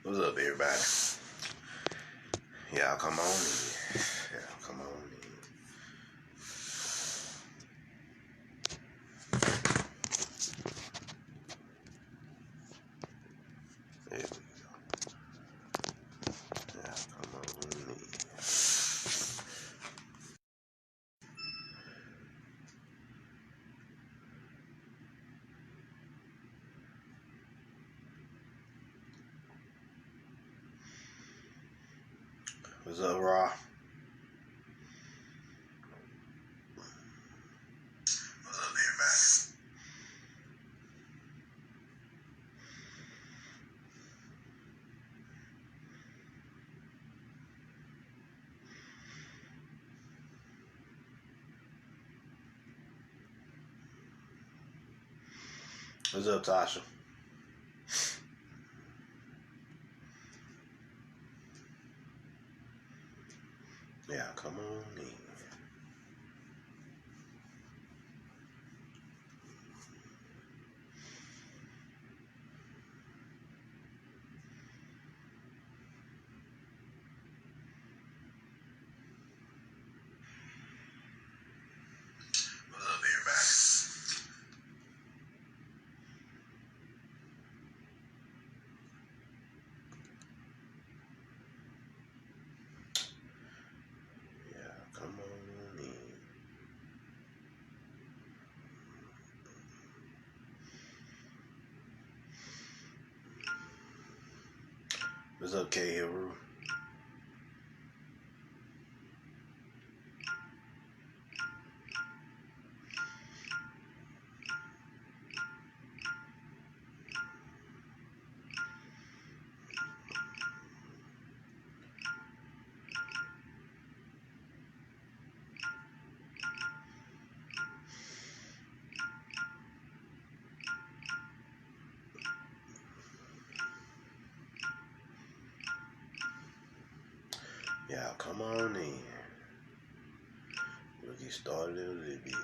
What's up, everybody? Y'all come on in. Y'all come on in. There we go. Y'all come on in. What's up, Raw? What's up, everybody? What's up, Tasha? Yeah, come on in. What's up, everybody? Yeah, come on in. What's up, K. Hero? Yeah, come on in. We'll get started in a little bit.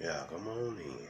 Yeah, come on in.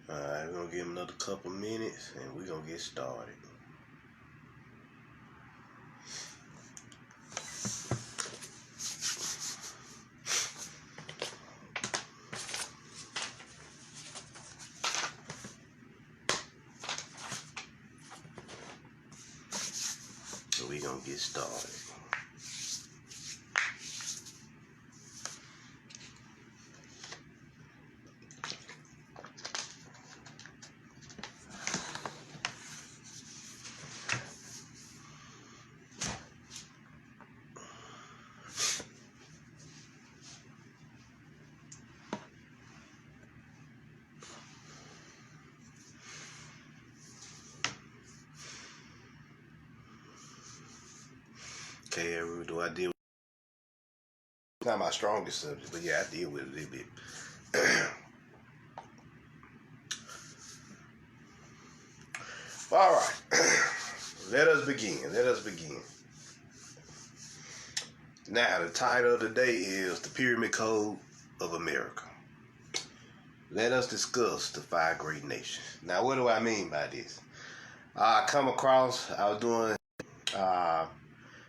Alright, we're gonna give him another couple minutes and we're gonna get started. So we're gonna get started. Okay, do I deal Not my strongest subject, but yeah, I deal with it a little bit. All right. Let us begin. Now, the title of the day is The Pyramid Code of America. Let us discuss the 5 great nations. Now, what do I mean by this? I was doing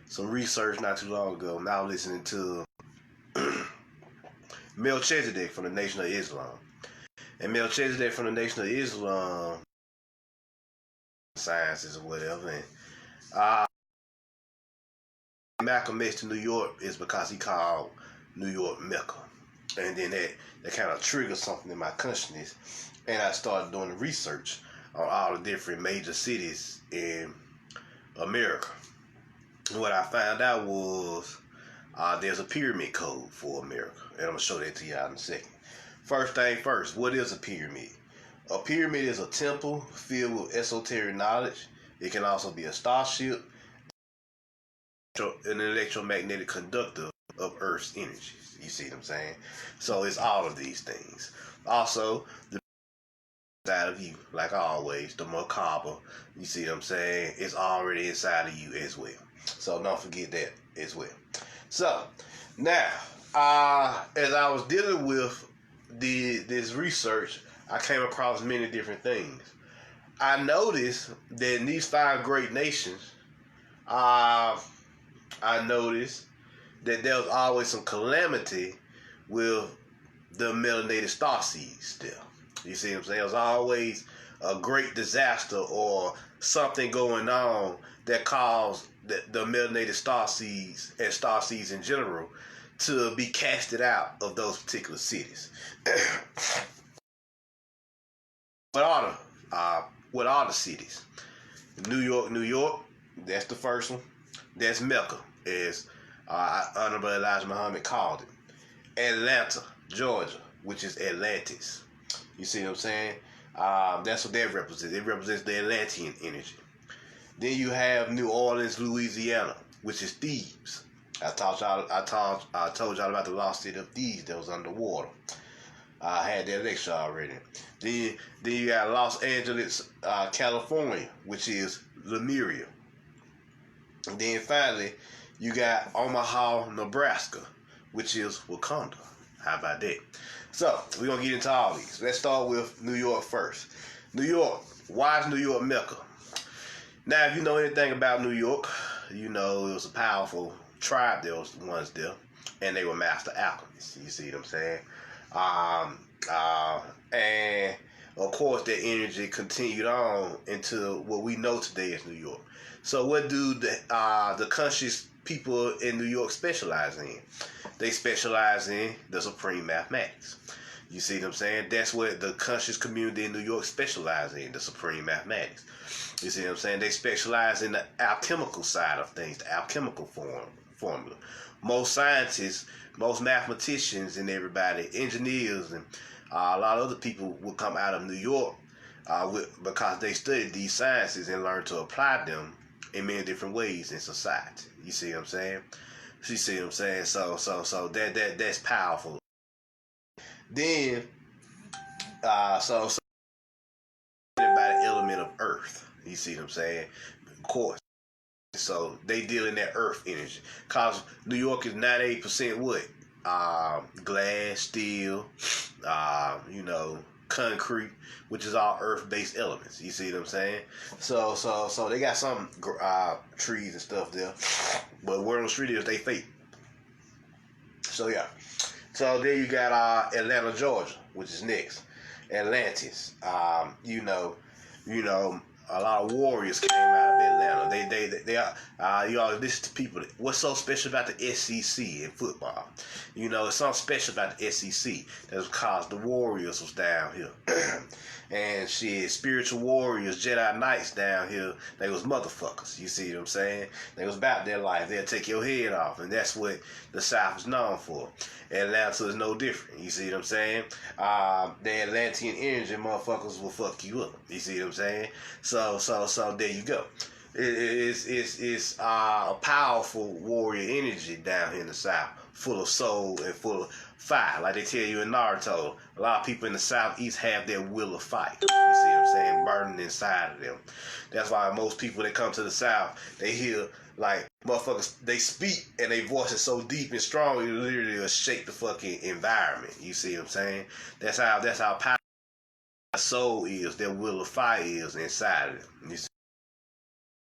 some research not too long ago, and I was listening to Melchizedek from the Nation of Islam. And Melchizedek from the Nation of Islam, sciences or whatever, and Malcolm X to New York is because he called New York Mecca. And then that kind of triggered something in my consciousness. And I started doing the research on all the different major cities in America. And what I found out was there's a pyramid code for America. And I'm going to show that to y'all in a second. First thing first, what is a pyramid? A pyramid is a temple filled with esoteric knowledge. It can also be a starship, an electromagnetic conductor of Earth's energy. You see what I'm saying? So it's all of these things. Also, the side of you, like always, the macabre, you see what I'm saying, it's already inside of you as well. So don't forget that as well. So now, as I was dealing with this research, I came across many different things. I noticed that in these 5 great nations, I noticed that there was always some calamity with the melanated starseeds there. You see what I'm saying? There was always a great disaster or something going on that caused the melanated starseeds and starseeds in general to be casted out of those particular cities. What are the cities? New York, that's the first one. That's Mecca, as Honorable Elijah Muhammad called it. Atlanta, Georgia, which is Atlantis. You see what I'm saying? That's what that represents. It represents the Atlantean energy. Then you have New Orleans, Louisiana, which is Thebes. I told y'all about the lost city of Thebes that was underwater. I had that lecture already. Then you got Los Angeles, California, which is Lemuria. And then finally, you got Omaha, Nebraska, which is Wakanda. How about that? So, we're going to get into all these. Let's start with New York first. New York. Why is New York Mecca? Now, if you know anything about New York, you know it was a powerful tribe that was once there, and they were master alchemists. You see what I'm saying? And of course, that energy continued on into what we know today as New York. So, what do the conscious people in New York specialize in? They specialize in the supreme mathematics. You see what I'm saying? That's what the conscious community in New York specialize in, the supreme mathematics. You see what I'm saying? They specialize in the alchemical side of things, the alchemical formula. Most scientists, most mathematicians and everybody, engineers and a lot of other people will come out of New York because they studied these sciences and learned to apply them in many different ways in society. You see what I'm saying? You see what I'm saying? So that's powerful. Then so by the element of earth. You see what I'm saying? Of course. So they deal in that earth energy. Cause New York is 98% what? Glass, steel, concrete, which is all earth-based elements. You see what I'm saying? So they got some trees and stuff there, but where on the street is they fake. So yeah. So there you got Atlanta, Georgia, which is next. Atlantis. A lot of warriors came out of Atlanta. They are you all listen to people. What's so special about the SEC in football? It's something special about the SEC. That's because the Warriors was down here. And shit, spiritual warriors, Jedi Knights down here, they was motherfuckers. You see what I'm saying? They was about their life. They'll take your head off. And that's what the South is known for. Atlanta is no different. You see what I'm saying? The Atlantean energy motherfuckers will fuck you up. You see what I'm saying? So there you go. It's a powerful warrior energy down here in the South, full of soul and full of fire. Like they tell you in Naruto, a lot of people in the Southeast have their will of fight. You see what I'm saying? Burning inside of them. That's why most people that come to the South, they hear like motherfuckers, they speak and their voice is so deep and strong, it literally will shake the fucking environment. You see what I'm saying? That's how powerful their soul is, their will of fire is inside of them.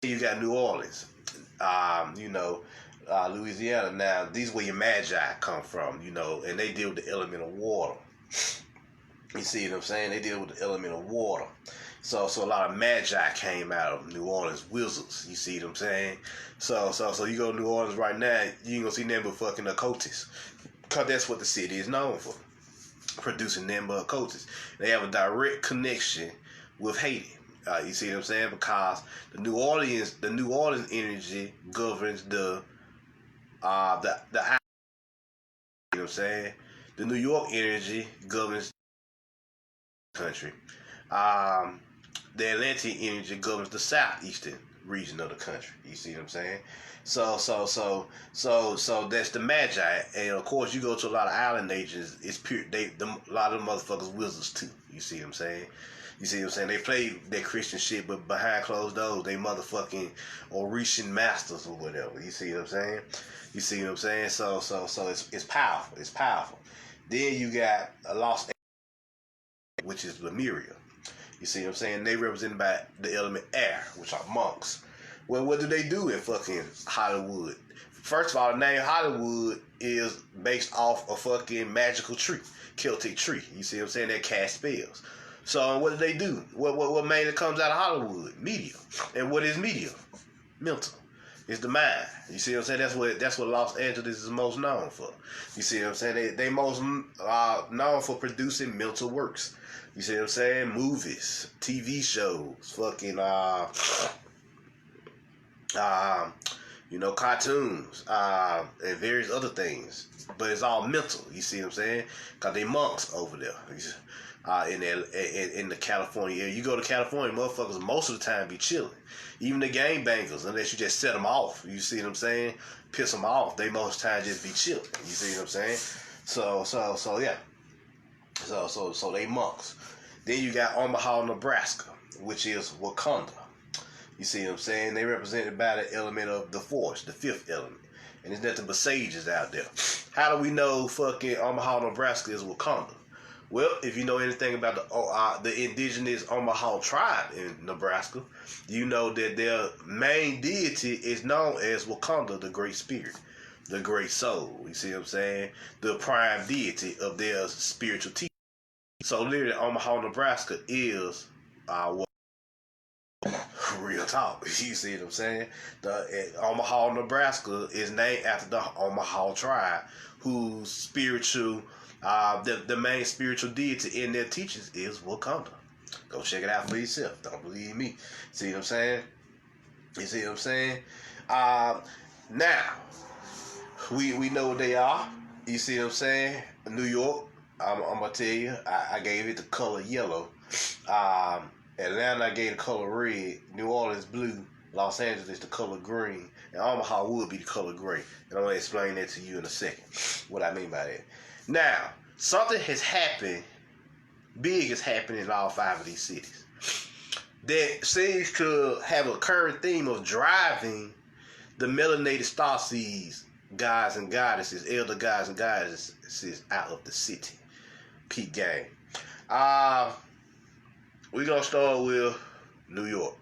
You got New Orleans, Louisiana. Now, these where your magi come from, and they deal with the element of water. You see what I'm saying? They deal with the element of water. So a lot of magi came out of New Orleans, wizards. You see what I'm saying? So you go to New Orleans right now, you ain't gonna see nothing but fucking occultists, cause that's what the city is known for, producing them but occultists. They have a direct connection with Haiti. You see what I'm saying? Because the New Orleans energy governs the you know what I'm saying? The New York energy governs the country. The Atlantic energy governs the southeastern region of the country. You see what I'm saying? So that's the magi, and of course you go to a lot of island nations. It's pure. A lot of them motherfuckers wizards too. You see what I'm saying? You see what I'm saying? They play that Christian shit, but behind closed doors, they motherfucking Orishan masters or whatever. You see what I'm saying? You see what I'm saying? So it's powerful. It's powerful. Then you got a Los Angeles, which is Lemuria. You see what I'm saying? They represented by the element air, which are monks. Well, what do they do in fucking Hollywood? First of all, the name Hollywood is based off a fucking magical tree, Celtic tree. You see what I'm saying? That cast spells. So what do they do? What mainly comes out of Hollywood? Media. And what is media? Mental. It's the mind. You see what I'm saying? That's what Los Angeles is most known for. You see what I'm saying? They most known for producing mental works. You see what I'm saying? Movies, TV shows, fucking cartoons, and various other things. But it's all mental. You see what I'm saying? Cause they monks over there. In the California area. You go to California, motherfuckers most of the time be chilling. Even the gangbangers, unless you just set them off. You see what I'm saying? Piss them off. They most of the time just be chilling. You see what I'm saying? So yeah. So they monks. Then you got Omaha, Nebraska, which is Wakanda. You see what I'm saying? They represented by the element of the force, the fifth element. And there's nothing but sages out there. How do we know fucking Omaha, Nebraska is Wakanda? Well, if you know anything about the indigenous Omaha tribe in Nebraska, you know that their main deity is known as Wakanda, the Great Spirit, the Great Soul. You see what I'm saying? The prime deity of their spiritual teaching. So literally, Omaha, Nebraska is real talk. You see what I'm saying? The Omaha, Nebraska is named after the Omaha tribe, whose spiritual the main spiritual deity in their teachings is Wakanda. Go check it out for yourself. Don't believe me. See what I'm saying? You see what I'm saying? Now, we know what they are. You see what I'm saying? New York, I'm going to tell you, I gave it the color yellow. Atlanta, I gave the color red. New Orleans, blue. Los Angeles, the color green. And Omaha would be the color gray. And I'm going to explain that to you in a second, what I mean by that. Now, something has happened, big has happened in all 5 of these cities that seems to have a current theme of driving the melanated starseeds, gods and goddesses, elder gods and goddesses out of the city. Peak game. We're going to start with New York.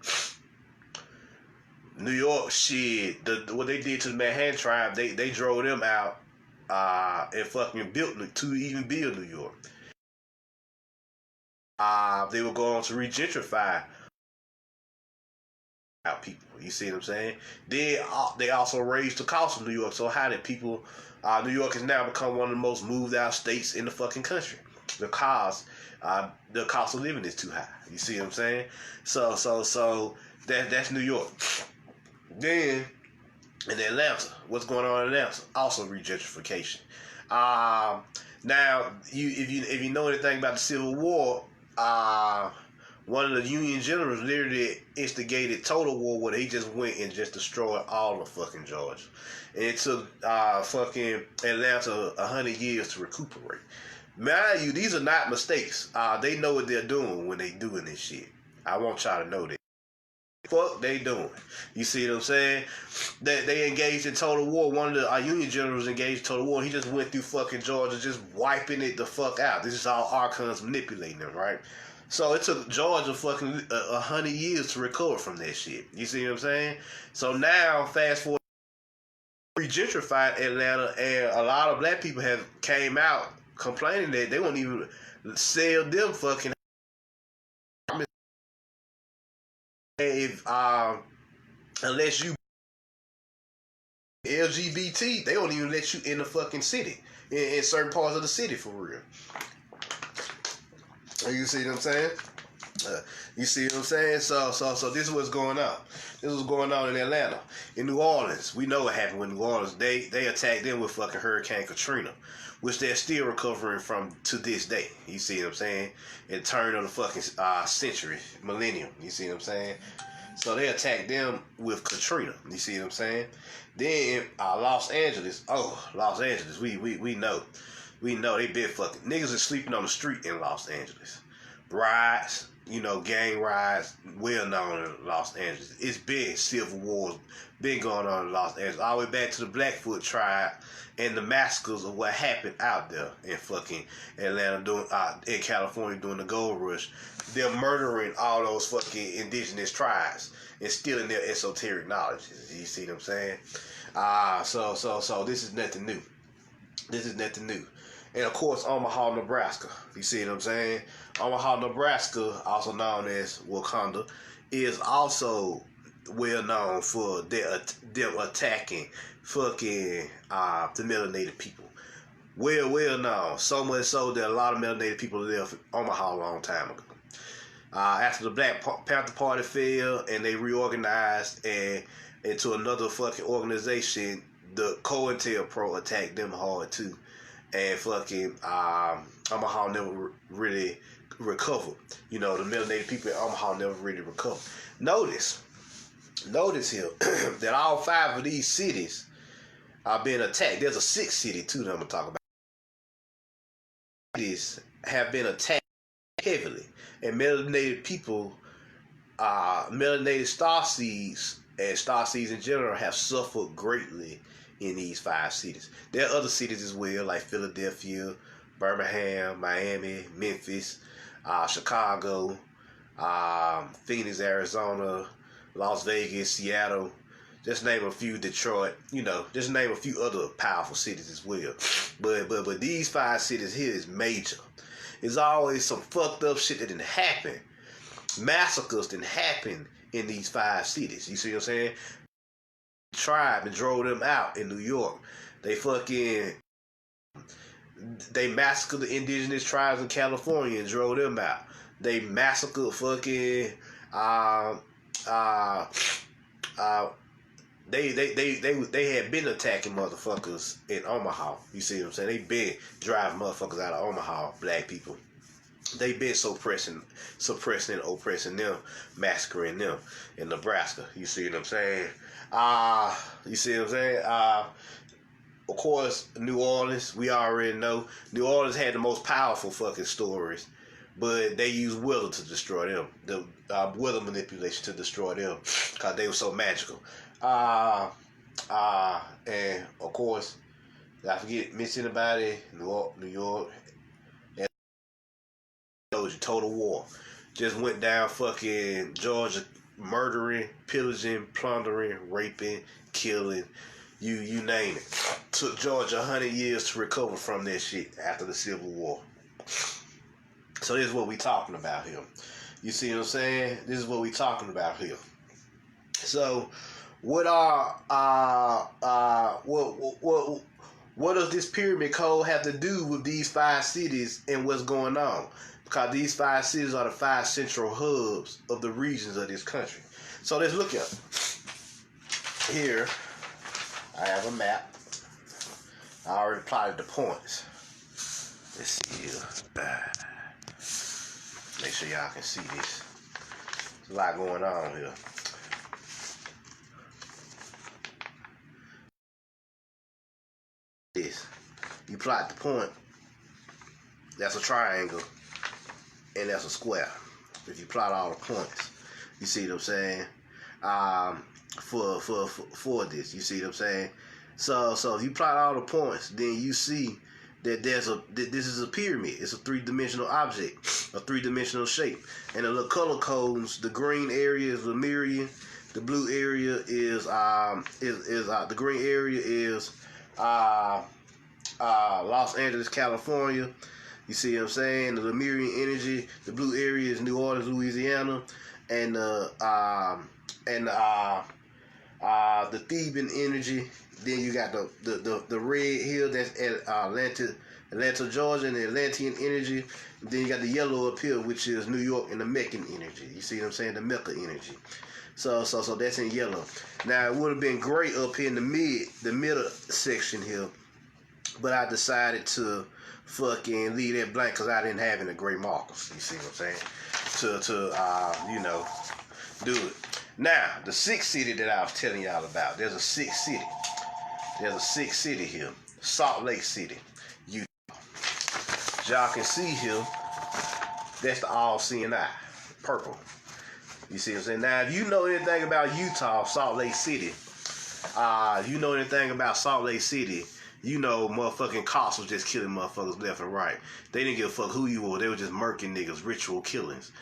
New York, shit, what they did to the Manhattan tribe, they drove them out and fucking built to even build New York. They were going to re-gentrify out people. You see what I'm saying? They also raised the cost of New York. So how did people? New York has now become one of the most moved out states in the fucking country because the cost of living is too high. You see what I'm saying? So that's New York. Then in Atlanta, what's going on in Atlanta? Also re-gentrification. Now, if you know anything about the Civil War, One of the Union generals literally instigated total war where they just went and just destroyed all of fucking Georgia. And it took fucking Atlanta 100 years to recuperate. Mind you, these are not mistakes. They know what they're doing when they doing this shit. I want y'all to know that. Fuck they doing. You see what I'm saying? They engaged in total war. One of the Union generals engaged in total war. He just went through fucking Georgia, just wiping it the fuck out. This is all Archons manipulating them, right? So it took Georgia fucking 100 years to recover from that shit. You see what I'm saying? So now, fast forward, re-gentrified Atlanta, and a lot of black people have came out complaining that they won't even sell them fucking. If unless you LGBT, they don't even let you in the fucking city, in certain parts of the city, for real. You see what I'm saying? You see what I'm saying? So this is what's going on. This was going on in Atlanta. In New Orleans, we know what happened with New Orleans. They attacked them with fucking Hurricane Katrina, which they're still recovering from to this day. You see what I'm saying? In turn of the fucking century, millennium. You see what I'm saying? So they attacked them with Katrina. You see what I'm saying? Then Los Angeles. Oh, Los Angeles. We know. We know they been fucking. Niggas is sleeping on the street in Los Angeles. Riots, gang riots, well known in Los Angeles. It's been civil wars, been going on in Los Angeles, all the way back to the Blackfoot tribe and the massacres of what happened out there in fucking Atlanta, in California during the gold rush. They're murdering all those fucking indigenous tribes and stealing their esoteric knowledge. You see what I'm saying? So this is nothing new. This is nothing new. And of course, Omaha, Nebraska. You see what I'm saying? Omaha, Nebraska, also known as Wakanda, is also well known for them attacking fucking the melanated people. Well known. So much so that a lot of melanated people left Omaha a long time ago. After the Black Panther Party failed and they reorganized and into another fucking organization, the COINTELPRO attacked them hard too. And fucking Omaha never really recovered. The melanated people in Omaha never really recovered. Notice here that all 5 of these cities are being attacked. There's a 6th city too that I'm gonna talk about. Cities have been attacked heavily, and melanated people, melanated starseeds and starseeds in general have suffered greatly in these 5 cities. There are other cities as well, like Philadelphia, Birmingham, Miami, Memphis, Chicago, Phoenix, Arizona, Las Vegas, Seattle. Just name a few. Detroit. Just name a few other powerful cities as well. But these 5 cities here is major. There's always some fucked up shit that didn't happen. Massacres didn't happen in these 5 cities. You see what I'm saying? Tribe and drove them out in New York. They massacred the indigenous tribes in California and drove them out. They massacred fucking they had been attacking motherfuckers in Omaha. You see what I'm saying? They been driving motherfuckers out of Omaha, black people. They been suppressing and oppressing them, massacring them in Nebraska. You see what I'm saying? You see what I'm saying? Of course, New Orleans, we already know. New Orleans had the most powerful fucking stories, but they used weather to destroy them. The weather manipulation to destroy them because they were so magical. And of course, I forget, miss anybody, New York, and total war. Just went down fucking Georgia, murdering, pillaging, plundering, raping, killing, you name it. Took Georgia 100 years to recover from that shit after the Civil War. So this is what we talking about here. You see what I'm saying? This is what we talking about here. So what does this pyramid code have to do with these 5 cities and what's going on? Because these 5 cities are the 5 central hubs of the regions of this country. So let's look at it. Here, I have a map. I already plotted the points. Let's see here. Make sure y'all can see this. There's a lot going on here. This. You plot the point, that's a triangle, and that's a square. If you plot all the points, you see what I'm saying? For this, you see what I'm saying? So if you plot all the points, then you see that this is a pyramid. It's a three-dimensional object, a three-dimensional shape, and the little color codes. The green area is Lemurian. The blue area is the green area is Los Angeles, California. You see what I'm saying? The Lemurian energy. The blue area is New Orleans, Louisiana, and the Theban energy. Then you got the red hill that's at Atlanta, Georgia, and the Atlantean energy. And then you got the yellow up here, which is New York and the Meccan energy. You see what I'm saying? The Mecca energy. So that's in yellow. Now it would have been great up here in the middle section here, but I decided to fucking leave that blank because I didn't have any gray markers. You see what I'm saying? To do it. Now the sixth city that I was telling y'all about. There's a sixth city. There's a sixth city here. Salt Lake City, Utah. As y'all can see here, that's the all-seeing eye, purple. You see what I'm saying? Now, if you know anything about Utah, Salt Lake City, you know anything about Salt Lake City, you know motherfucking cops was just killing motherfuckers left and right. They didn't give a fuck who you were. They were just murking niggas, ritual killings.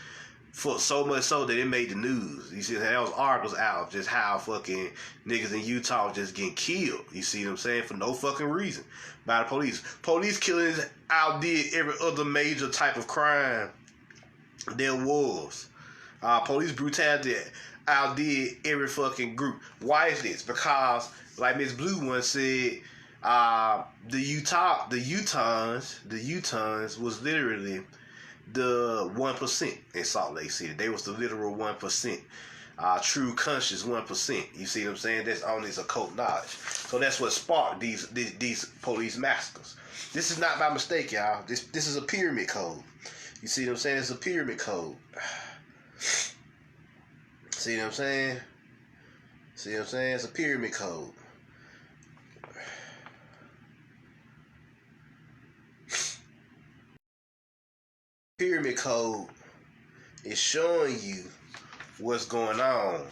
For so much so that it made the news. You see, there was articles out of just how fucking niggas in Utah was just getting killed. You see what I'm saying? For no fucking reason by the police. Police killings outdid every other major type of crime there was. Police brutality outdid every fucking group. Why is this? Because, like Miss Blue once said, the Utahns was literally the 1% in Salt Lake City. They was the literal 1%. True conscious 1%. You see what I'm saying? That's only occult knowledge. So that's what sparked these police massacres. This is not by mistake, y'all. This is a pyramid code. You see what I'm saying? It's a pyramid code. See what I'm saying? See what I'm saying? It's a pyramid code. Pyramid code is showing you what's going on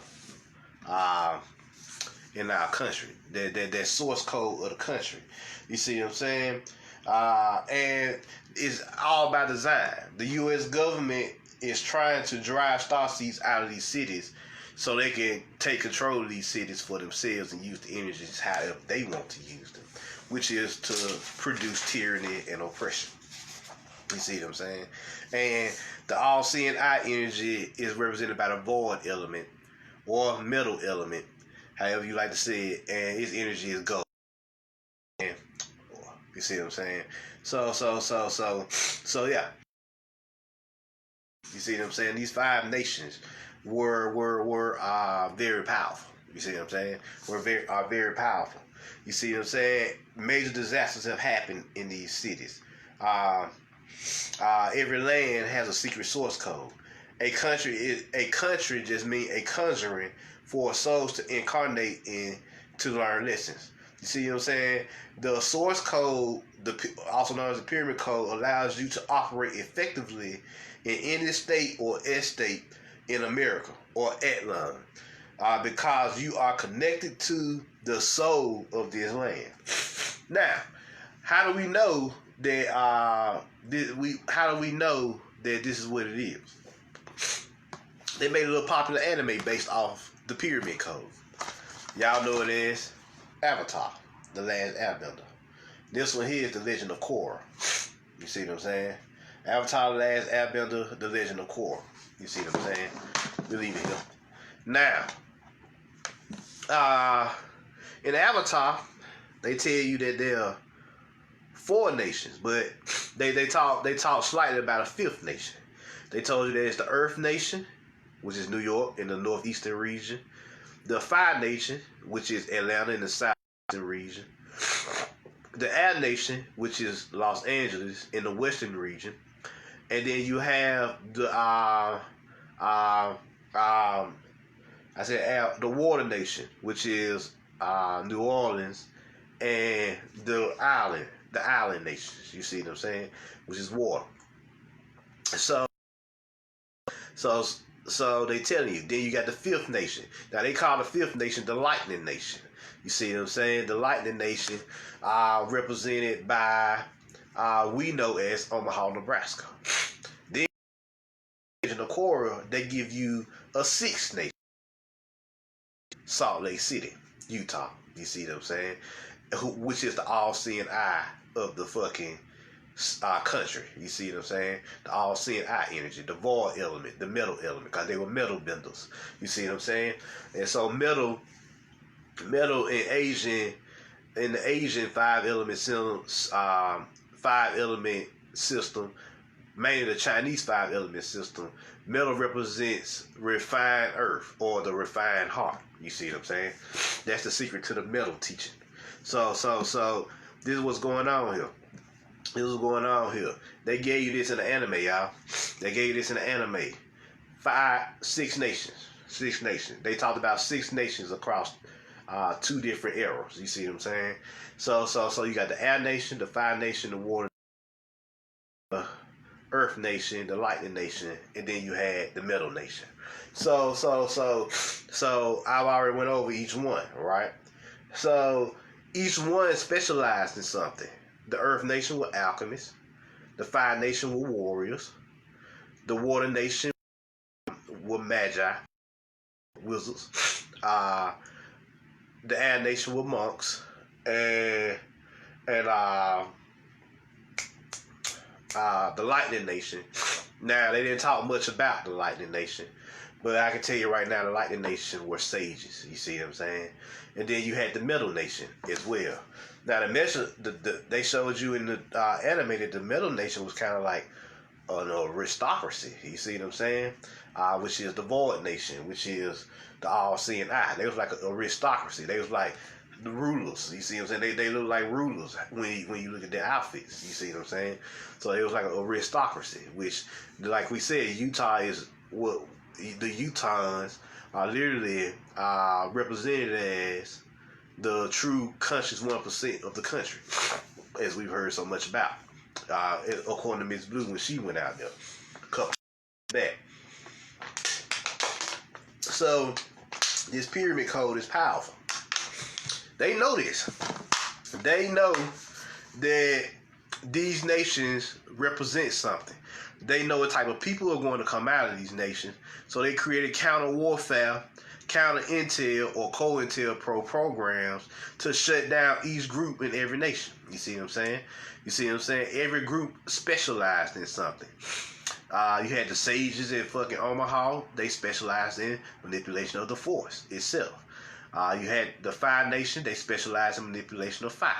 in our country. That source code of the country. You see what I'm saying? And it's all by design. The U.S. government is trying to drive starseeds out of these cities so they can take control of these cities for themselves and use the energies however they want to use them, which is to produce tyranny and oppression. You see what I'm saying? And the all-seeing eye energy is represented by the void element or metal element, however you like to say it, and its energy is gold. And you see what I'm saying? So yeah. You see what I'm saying? These 5 nations were very powerful. You see what I'm saying? Are very powerful. You see what I'm saying? Major disasters have happened in these cities. Every land has a secret source code. A country just means a conjuring for souls to incarnate in to learn lessons. You see what I'm saying? The source code, also known as the pyramid code, allows you to operate effectively in any state or estate in America or Atlant, because you are connected to the soul of this land. Now, how do we know that? How do we know that this is what it is? They made a little popular anime based off the pyramid code. Y'all know it is Avatar, The Last Airbender. This one here is The Legend of Korra. You see what I'm saying? Avatar, The Last Airbender, The Legend of Korra. You see what I'm saying? Believe it. Now, in Avatar, they tell you that there are 4 nations, but they talk slightly about a 5th nation. They told you that it's the Earth Nation, which is New York in the northeastern region, the Fire Nation, which is Atlanta in the southeastern region, the Air Nation, which is Los Angeles in the western region, and then you have the I said the water nation, which is New Orleans, and the island nations. You see what I'm saying? Which is water. So so so they telling you. Then you got the fifth nation. Now they call the fifth nation the lightning nation. You see what I'm saying? The lightning nation, represented by we know as Omaha, Nebraska. Then in the Cora, they give you a sixth nation, Salt Lake City, Utah. You see what I'm saying? Which is the all-seeing eye of the fucking country. You see what I'm saying? The all-seeing eye energy, the void element, the metal element, because they were metal benders. You see what I'm saying? And so metal in the Asian five-element system, mainly the Chinese five-element system, metal represents refined earth or the refined heart. You see what I'm saying? That's the secret to the metal teaching. So this is what's going on here. This is going on here. They gave you this in the anime, y'all. They gave you this in the anime. Six nations. They talked about six nations across two different eras. You see what I'm saying? So you got the air nation, the fire nation, the water, the earth nation, the lightning nation, and then you had the metal nation. So I've already went over each one, right? So each one specialized in something. The earth nation were alchemists. The fire nation were warriors. The water nation were magi, wizards. The air nation were monks, and the lightning nation. Now they didn't talk much about the lightning nation, but I can tell you right now, the lightning nation were sages. You see what I'm saying? And then you had the metal nation as well. Now they showed you in the anime that the metal nation was kind of like an aristocracy. You see what I'm saying? Which is the void nation, which is the all-seeing eye. They was like an aristocracy. They was like the rulers. You see what I'm saying? They look like rulers when you look at their outfits. You see what I'm saying? So it was like an aristocracy, which, like we said, Utah is what the Utahns are literally represented as the true conscious 1% of the country, as we've heard so much about. According to Miss Blue when she went out there a couple back. So this pyramid code is powerful. They know this. They know that these nations represent something. They know what type of people are going to come out of these nations. So they created counter warfare, counter intel, or co-intel programs to shut down each group in every nation. You see what I'm saying? Every group specialized in something. You had the sages in fucking Omaha. They specialized in manipulation of the force itself. You had the fire nation. They specialized in manipulation of fire.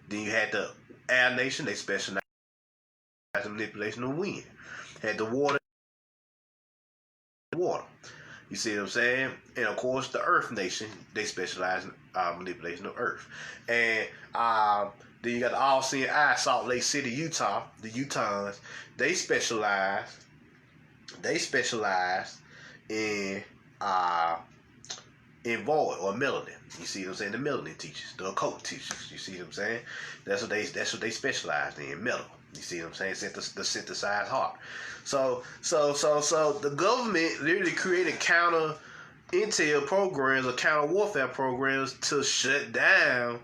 Then you had the air nation. They specialized in manipulation of wind. Had the water. You see what I'm saying? And of course, the Earth Nation, they specialize in manipulation of Earth. And then you got the all-seeing eye, Salt Lake City, Utah. The Utahns, they specialize in void or melanin. You see what I'm saying? The melanin teachers, the occult teachers. You see what I'm saying? That's what they specialize in, metal. You see what I'm saying? The synthesized heart. So the government literally created counter intel programs or counter warfare programs to shut down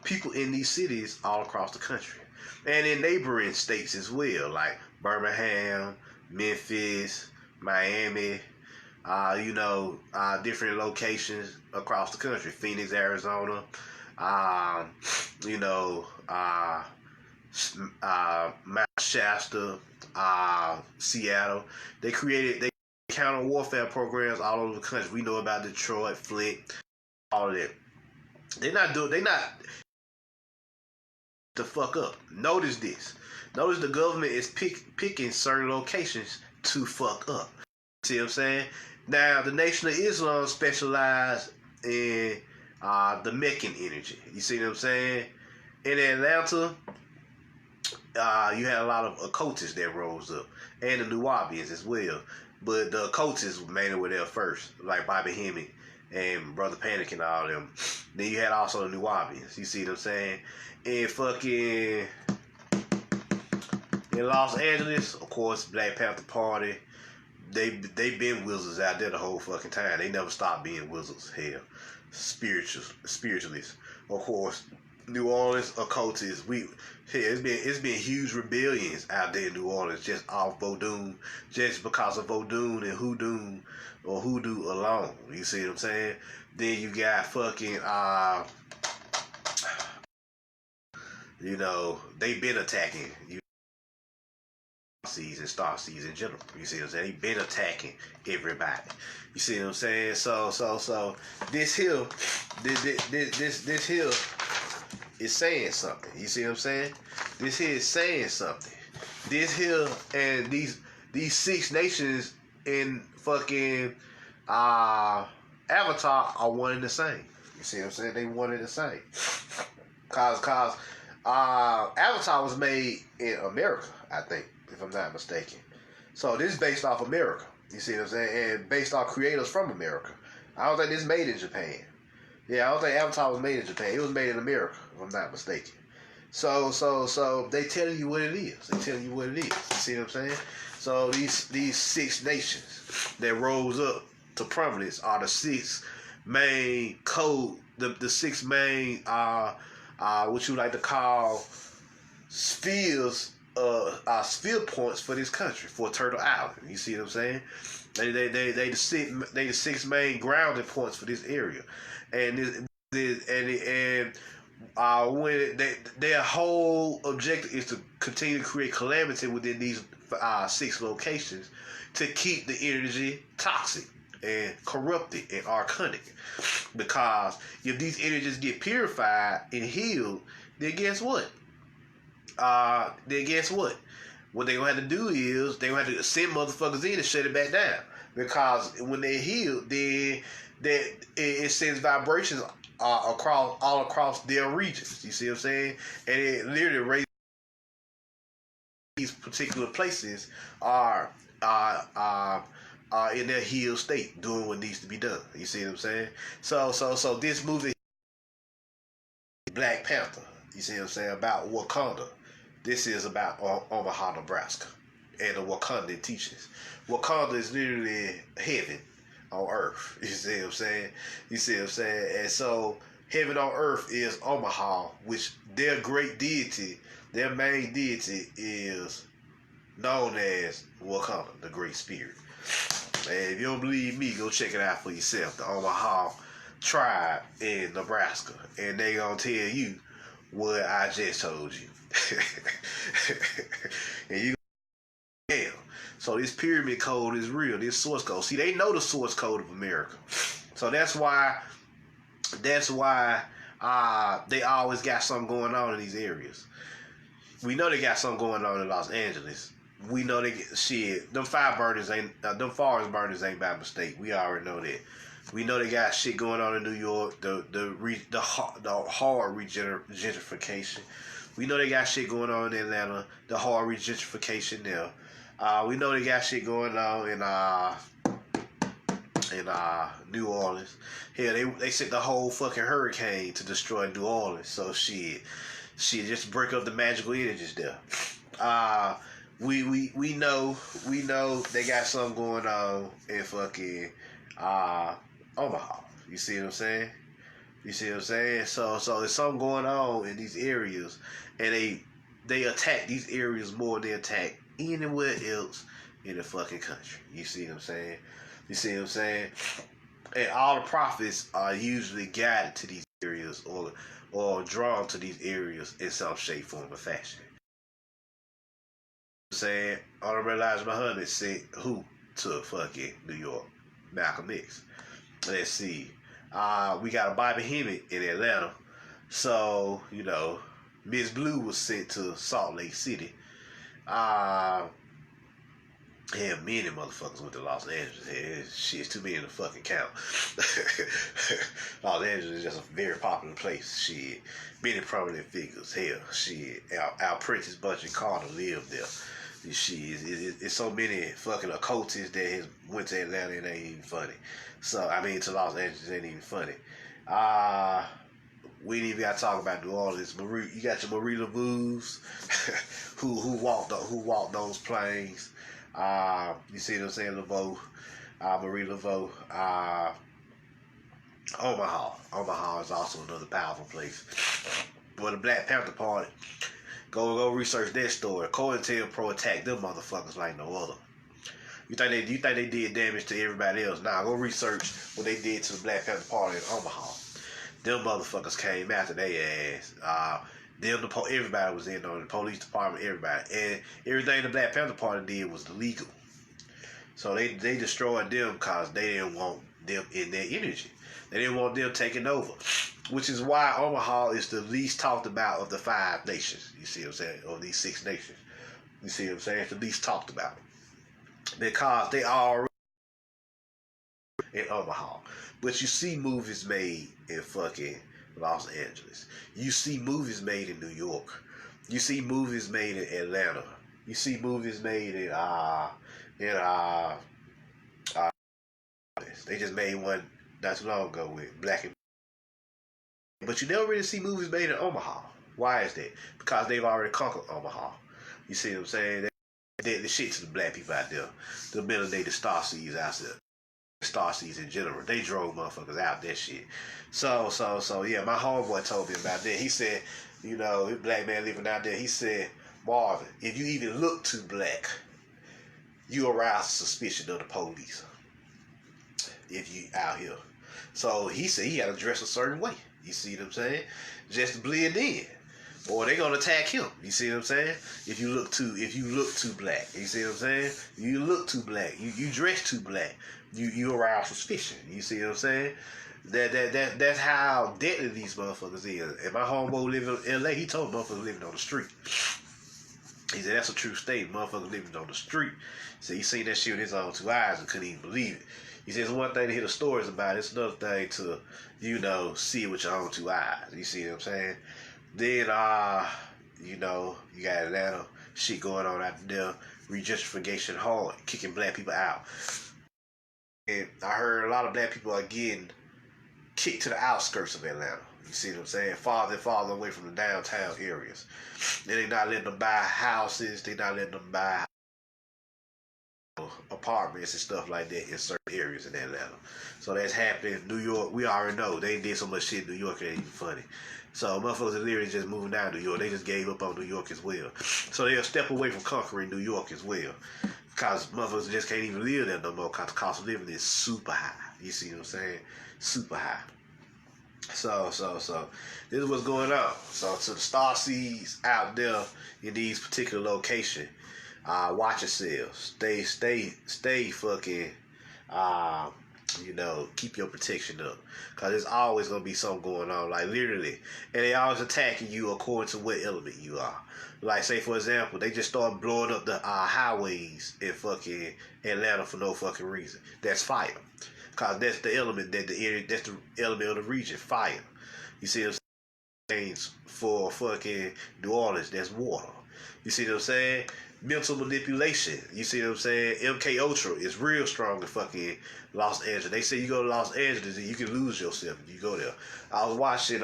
people in these cities all across the country and in neighboring states as well, like Birmingham, Memphis, Miami, different locations across the country, Phoenix, Arizona, Mount Shasta, Seattle. They created counter warfare programs all over the country. We know about Detroit, Flint, all of that. They not the fuck up. Notice this. Notice the government is picking certain locations to fuck up. See what I'm saying? Now, the Nation of Islam specialized in the Meccan energy. You see what I'm saying? In Atlanta, you had a lot of occultists that rose up, and the Nubians as well. but the Coates mainly were there first, like Bobby Hemmett and Brother Panic and all them. Then you had also the New Orleans. You see what I'm saying? And fucking in Los Angeles, of course, Black Panther Party. They been wizards out there the whole fucking time. They never stopped being wizards. Hell, spiritualists. Of course, New Orleans occultists. It's been huge rebellions out there in New Orleans just off Vodou, just because of Vodou and hoodoo or hoodoo alone. You see what I'm saying? Then you got fucking they been attacking seeds star seeds in general. You see what I'm saying? He been attacking everybody. You see what I'm saying? So this here, this here is saying something. You see what I'm saying? This here is saying something. This here and these 6 nations in fucking Avatar are one and the same. You see what I'm saying? They one and the same. Cause Avatar was made in America, I think, if I'm not mistaken. So this is based off America. You see what I'm saying? And based off creators from America. I don't think this is made in Japan. Yeah, I don't think Avatar was made in Japan. It was made in America, if I'm not mistaken. So they telling you what it is. They telling you what it is. You see what I'm saying? So these 6 nations that rose up to prominence are the 6 main code, the 6 main what you like to call sphere points for this country, for Turtle Island. You see what I'm saying? They the 6 main grounding points for this area, and when their whole objective is to continue to create calamity within these 6 locations to keep the energy toxic and corrupted and archonic. Because if these energies get purified and healed, then guess what? What they gonna have to do is they gonna have to send motherfuckers in and shut it back down. Because when they heal, then it sends vibrations all across their regions. You see what I'm saying? And it literally raises these particular places are in their healed state, doing what needs to be done. You see what I'm saying? So this movie, Black Panther. You see what I'm saying? About Wakanda. This is about Omaha, Nebraska, and the Wakandan teachings. Wakanda is literally heaven on earth. You see what I'm saying? You see what I'm saying? And so heaven on earth is Omaha, which their great deity, their main deity is known as Wakanda, the Great Spirit. And if you don't believe me, go check it out for yourself. The Omaha tribe in Nebraska, and they gonna tell you what I just told you. And you hell. So this pyramid code is real. This source code. See, they know the source code of America. So that's why they always got something going on in these areas. We know they got something going on in Los Angeles. We know they get shit. Them them forest burners ain't by mistake. We already know that. We know they got shit going on in New York. The hard gentrification. We know they got shit going on in Atlanta. The hard gentrification there. We know they got shit going on in New Orleans. Hell, they sent the whole fucking hurricane to destroy New Orleans. So shit, just break up the magical energies there. We know they got something going on in fucking Omaha. You see what I'm saying? So there's something going on in these areas, and they attack these areas more than they attack anywhere else in the fucking country. You see what I'm saying? And all the prophets are usually guided to these areas or drawn to these areas in some shape, form, or fashion. Saying Honorable Elijah Muhammad sent who to fucking New York? Malcolm X. Let's see. We got a Bobby Hemmett in Atlanta. So, Miss Blue was sent to Salt Lake City. Many motherfuckers went to Los Angeles. Shit's too many to fucking count. Los Angeles is just a very popular place. Shit. Many prominent figures. Hell, shit. Our Prentice Bunch and Carter lived there. Shit, it's so many fucking occultists that has went to Atlanta and ain't even funny. So I mean to Los Angeles ain't even funny. We ain't even got to talk about New Orleans. You got your Marie Laveau's who walked those planes. You see what I'm saying, Laveau, Marie Laveau. Omaha is also another powerful place. But the Black Panther Party, go research that story. COINTELPRO attacked them motherfuckers like no other. You think they did damage to everybody else? Nah, go research what they did to the Black Panther Party in Omaha. Them motherfuckers came after their ass. Everybody was in on the police department, everybody, and everything the Black Panther Party did was illegal. So they destroyed them because they didn't want them in their energy. They didn't want them taking over, which is why Omaha is the least talked about of the 5 nations. You see what I'm saying? Or these 6 nations. You see what I'm saying? It's the least talked about because they are in Omaha. But you see movies made in fucking Los Angeles. You see movies made in New York. You see movies made in Atlanta. You see movies made in they just made one not too long ago with Black and. But you never really see movies made in Omaha. Why is that? Because they've already conquered Omaha. You see what I'm saying? They did the shit to the black people out there. The melanated starseeds out there. Starseeds in general. They drove motherfuckers out that shit. So yeah, my homeboy told me about that. He said, you know, black man living out there, he said, Marvin, if you even look too black, you arouse suspicion of the police. If you out here. So he said he had to dress a certain way. You see what I'm saying? Just to blend in. Or they gonna attack him. You see what I'm saying? If you look too black. You see what I'm saying? You look too black. You dress too black. You arouse suspicion. You see what I'm saying? That's how deadly these motherfuckers is. And my homeboy living in LA, he told motherfuckers living on the street. He said that's a true statement. Motherfuckers living on the street. So he seen that shit with his own 2 eyes and couldn't even believe it. He says one thing to hear the stories about it, it's another thing to, you know, see it with your own 2 eyes. You see what I'm saying? Then you know, you got Atlanta, shit going on out there, regentrification hard, kicking black people out. And I heard a lot of black people are getting kicked to the outskirts of Atlanta. You see what I'm saying? Farther and farther away from the downtown areas. And they not letting them buy houses, they not letting them buy apartments and stuff like that in certain areas in Atlanta. So that's happening in New York. We already know they did so much shit in New York it ain't even funny. So motherfuckers are literally just moving down to New York. They just gave up on New York as well. So they'll step away from conquering New York as well. Because motherfuckers just can't even live there no more because the cost of living is super high. You see what I'm saying? Super high. So this is what's going on. So to the starseeds out there in these particular locations, watch yourselves. Stay fucking, you know, keep your protection up. Because there's always going to be something going on, like literally. And they always attacking you according to what element you are. Like, say, for example, they just started blowing up the highways in fucking Atlanta for no fucking reason. That's fire. Because that's the element that's the element of the region, fire. You see what I'm saying? For fucking New Orleans, that's water. You see what I'm saying? Mental manipulation. You see what I'm saying? MK Ultra is real strong in fucking Los Angeles. They say you go to Los Angeles and you can lose yourself if you go there. I was watching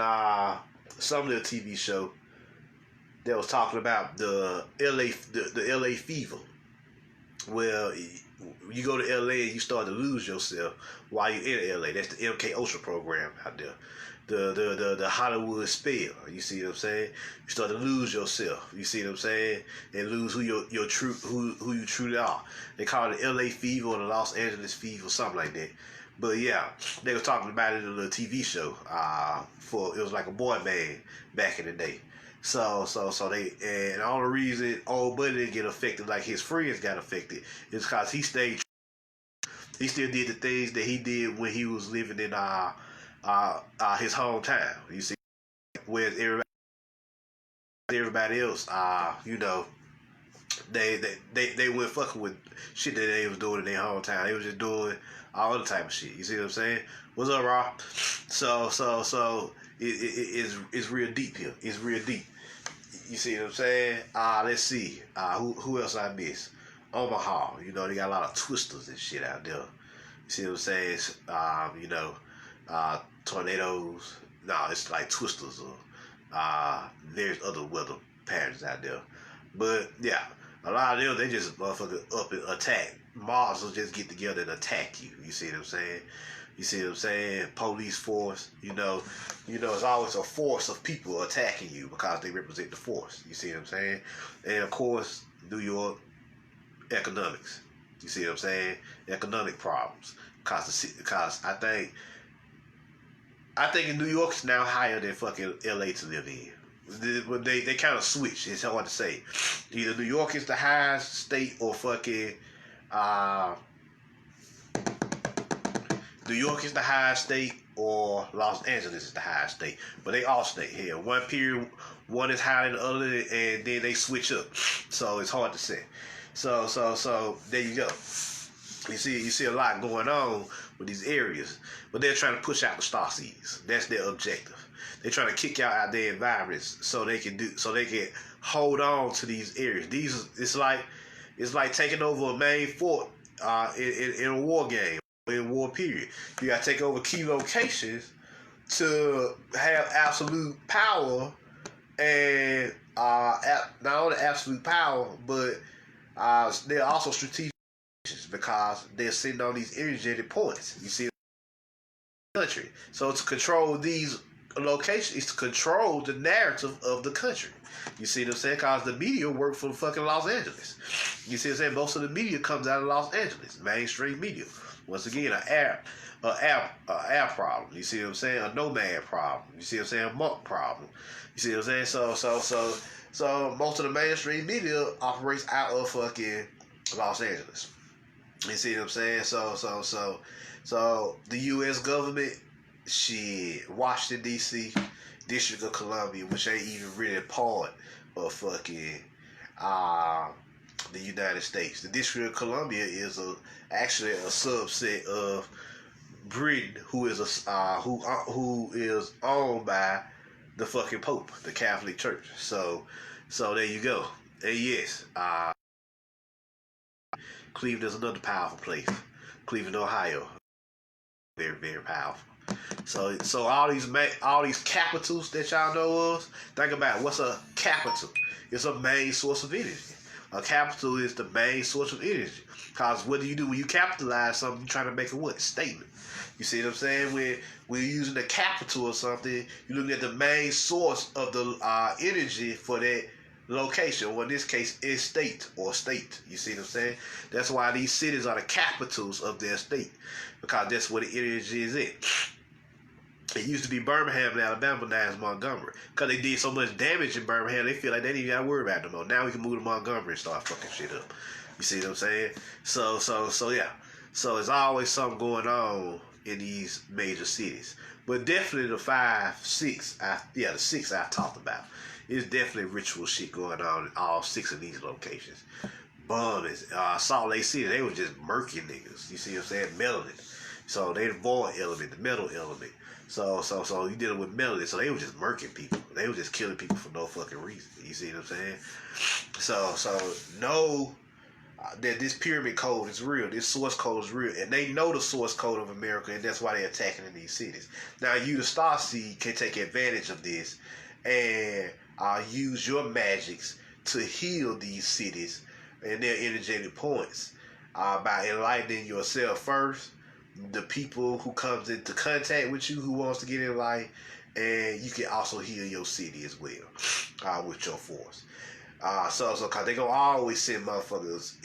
some little TV show that was talking about the LA fever. Well, you go to LA and you start to lose yourself while you're in LA. That's the MK Ultra program out there. The Hollywood spell. You see what I'm saying? You start to lose yourself. You see what I'm saying? And lose who you truly are. They call it LA fever or the Los Angeles fever, something like that. But yeah, they were talking about it in a little TV show. It was like a boy band back in the day. So they, and the only reason old buddy didn't get affected like his friends got affected is because he still did the things that he did when he was living in his hometown. You see, whereas everybody else, you know, they went fucking with shit that they was doing in their hometown. They was just doing all other type of shit. You see what I'm saying? What's up, Rob? So it's real deep here. It's real deep. You see what I'm saying? Let's see. Who else I miss? Omaha. You know, they got a lot of twisters and shit out there. You see what I'm saying? You know, tornadoes. No, it's like twisters or there's other weather patterns out there. But yeah, a lot of them they just motherfucker up and attack. Mars will just get together and attack you. You see what I'm saying? You see what I'm saying? Police force, it's always a force of people attacking you because they represent the force. You see what I'm saying? And of course, New York, economics. You see what I'm saying? Economic problems. Because I think in New York is now higher than fucking LA to live in. They kind of switch. It's hard to say. Either New York is the highest state or fucking New York is the highest state or Los Angeles is the highest state. But they all stay here. One period, one is higher than the other, and then they switch up. So it's hard to say. So there you go. You see a lot going on with these areas, but they're trying to push out the star seeds. That's their objective. They're trying to kick out their environments so they can hold on to these areas. It's like taking over a main fort in a war game, in war period. You got to take over key locations to have absolute power, and not only absolute power, but they're also strategic because they're sitting on these energetic points. You see, the country. So to control these locations is to control the narrative of the country. You see what I'm saying? Because the media work for fucking Los Angeles. You see what I'm saying? Most of the media comes out of Los Angeles, mainstream media. Once again, an air problem. You see what I'm saying? A nomad problem. You see what I'm saying? A monk problem. You see what I'm saying? So most of the mainstream media operates out of fucking Los Angeles. You see what I'm saying? So the U.S. government, shit, Washington D.C., District of Columbia, which ain't even really part of fucking the United States. The District of Columbia is actually a subset of Britain, who is owned by the fucking Pope, the Catholic Church. So there you go. And yes, Cleveland is another powerful place. Cleveland, Ohio, very, very powerful. So all these capitals that y'all know of, think about what's a capital. It's a main source of energy. A capital is the main source of energy. Because what do you do when you capitalize something? You're trying to make a what? Statement. You see what I'm saying? When you're using the capital or something, you're looking at the main source of the energy for that location, or in this case, is state or state. You see what I'm saying? That's why these cities are the capitals of their state, because that's where the energy is in. It used to be Birmingham in Alabama, now it's Montgomery. Because they did so much damage in Birmingham, they feel like they didn't even got to worry about it no more. Now we can move to Montgomery and start fucking shit up. You see what I'm saying? So yeah. So there's always something going on in these major cities. But definitely the 6 I talked about. It's definitely ritual shit going on in all 6 of these locations. Bombing, Salt Lake City, they were just murky niggas. You see what I'm saying? Melanin. So they the void element, the metal element. So you dealing with melanin. So they were just murking people. They were just killing people for no fucking reason. You see what I'm saying? So know that this pyramid code is real. This source code is real, and they know the source code of America, and that's why they're attacking in these cities. Now you, the Starseed, can take advantage of this and use your magics to heal these cities and their energetic points by enlightening yourself first, the people who comes into contact with you, who wants to get in life, and you can also heal your city as well with your force. So cause they gonna always send motherfuckers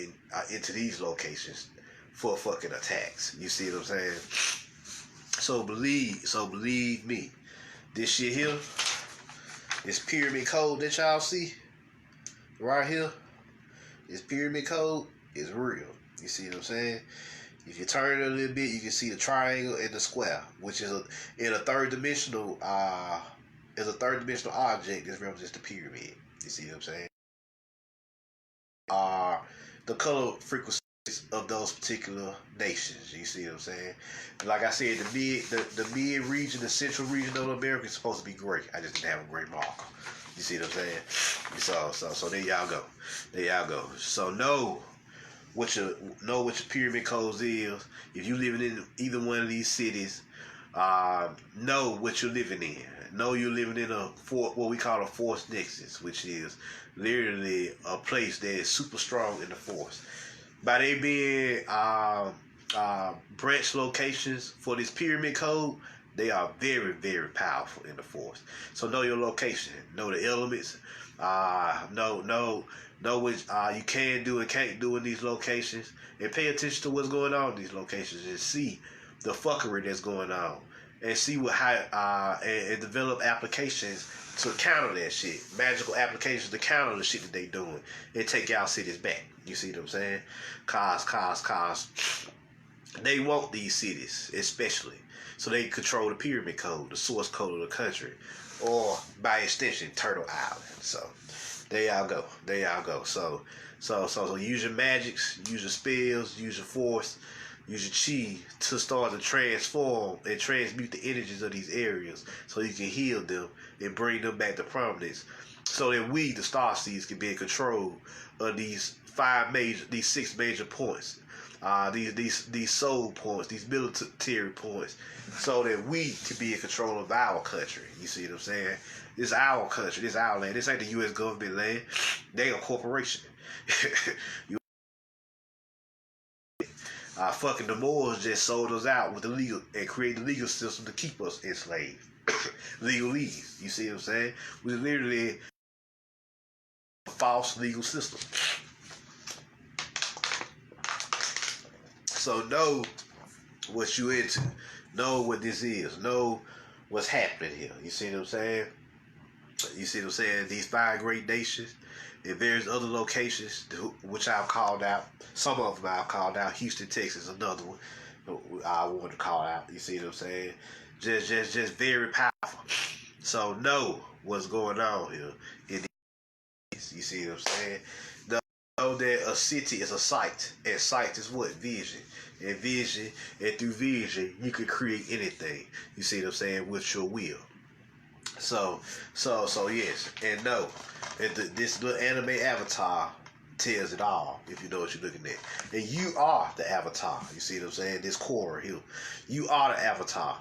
into these locations for fucking attacks. You see what I'm saying? So believe me, this shit here, this pyramid code that y'all see right here, this pyramid code is real. You see what I'm saying? If you turn it a little bit, you can see the triangle and the square, which is a third dimensional object that represents the pyramid. You see what I'm saying? Are the color frequencies of those particular nations. You see what I'm saying? Like I said, the mid region, the central region of America is supposed to be gray. I just didn't have a gray marker. You see what I'm saying? So there y'all go. There y'all go. So know what your pyramid codes is. If you living in either one of these cities, know what you're living in. Know you're living in what we call a force nexus, which is literally a place that is super strong in the force. By they being branch locations for this pyramid code, they are very, very powerful in the force. So know your location, know the elements, know what you can do and can't do in these locations, and pay attention to what's going on in these locations and see the fuckery that's going on, and see and develop applications to counter that shit, magical applications to counter the shit that they doing, and take y'all cities back. You see what I'm saying? Cause they want these cities, especially, so they control the pyramid code, the source code of the country, or by extension, Turtle Island. So there y'all go. There y'all go. So use your magics, use your spells, use your force, use your chi to start to transform and transmute the energies of these areas, so you can heal them and bring them back to prominence, so that we, the Star Seeds, can be in control of these six major points, these soul points, these military points, so that we can be in control of our country. You see what I'm saying? This is our country. This is our land. This ain't the U.S. government land. They a corporation. Fucking the Moors just sold us out with the legal and created the legal system to keep us enslaved. Legalese. You see what I'm saying? We're literally a false legal system. So know what you into. Know what this is. Know what's happening here. You see what I'm saying? You see what I'm saying? These 5 great nations and various other locations, which I've called out. Some of them I've called out. Houston, Texas, another one I want to call out. You see what I'm saying? Just very powerful. So know what's going on here in these. You see what I'm saying? Know that a city is a sight, and sight is what? Vision. And vision, and through vision, you can create anything. You see what I'm saying? With your will. So yes, and no, and this little anime avatar tells it all. If you know what you're looking at, and you are the avatar. You see what I'm saying? This core here, you are the avatar.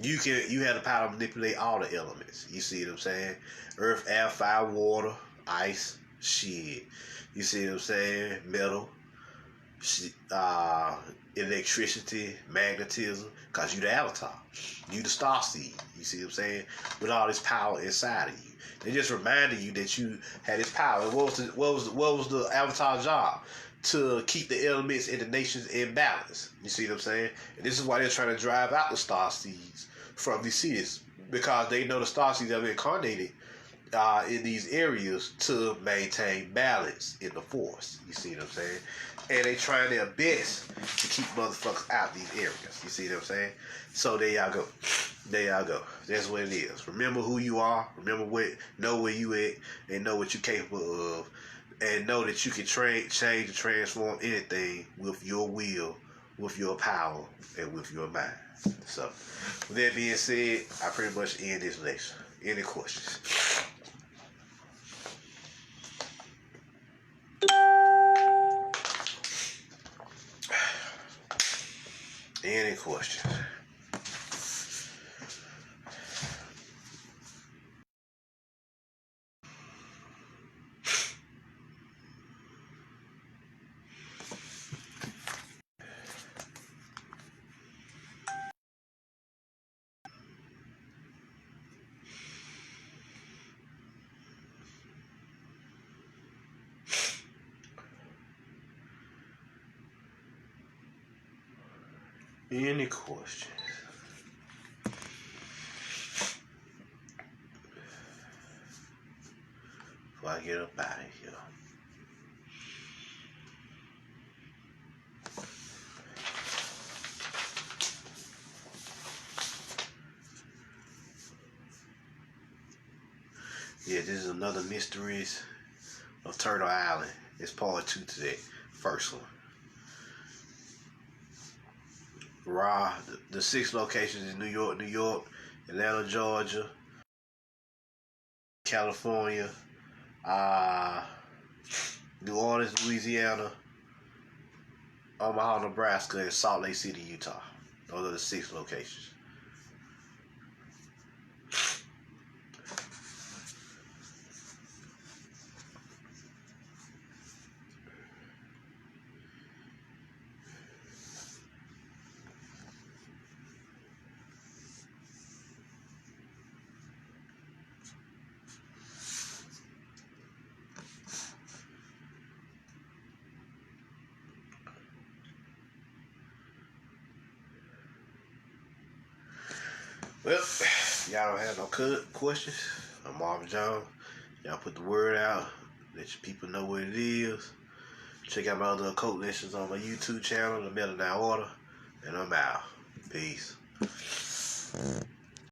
You have the power to manipulate all the elements. You see what I'm saying? Earth, air, fire, water, ice, shit. You see what I'm saying? Metal, electricity, magnetism, because you the avatar. You the star seed. You see what I'm saying? With all this power inside of you. They just reminded you that you had this power. What was the avatar job? To keep the elements and the nations in balance. You see what I'm saying? And this is why they're trying to drive out the star seeds from these cities, because they know the star seeds have incarnated in these areas to maintain balance in the force. You see what I'm saying? And they trying their best to keep motherfuckers out these areas. You see what I'm saying? So there y'all go. There y'all go. That's what it is. Remember who you are. Remember know where you at, and know what you're capable of, and know that you can change and transform anything with your will, with your power, and with your mind. So, with that being said, I pretty much end this lecture. Any questions? Any questions? Any questions? Before I get up out of here. Yeah, this is another Mysteries of Turtle Island. It's part 2 to that first one. The 6 locations in New York, Atlanta, Georgia, California, New Orleans, Louisiana, Omaha, Nebraska, and Salt Lake City, Utah. Those are the 6 locations. Well, y'all don't have no questions. I'm Marvin Jones. Y'all put the word out. Let your people know what it is. Check out my other occult lessons on my YouTube channel, The Meltdown Order. And I'm out. Peace.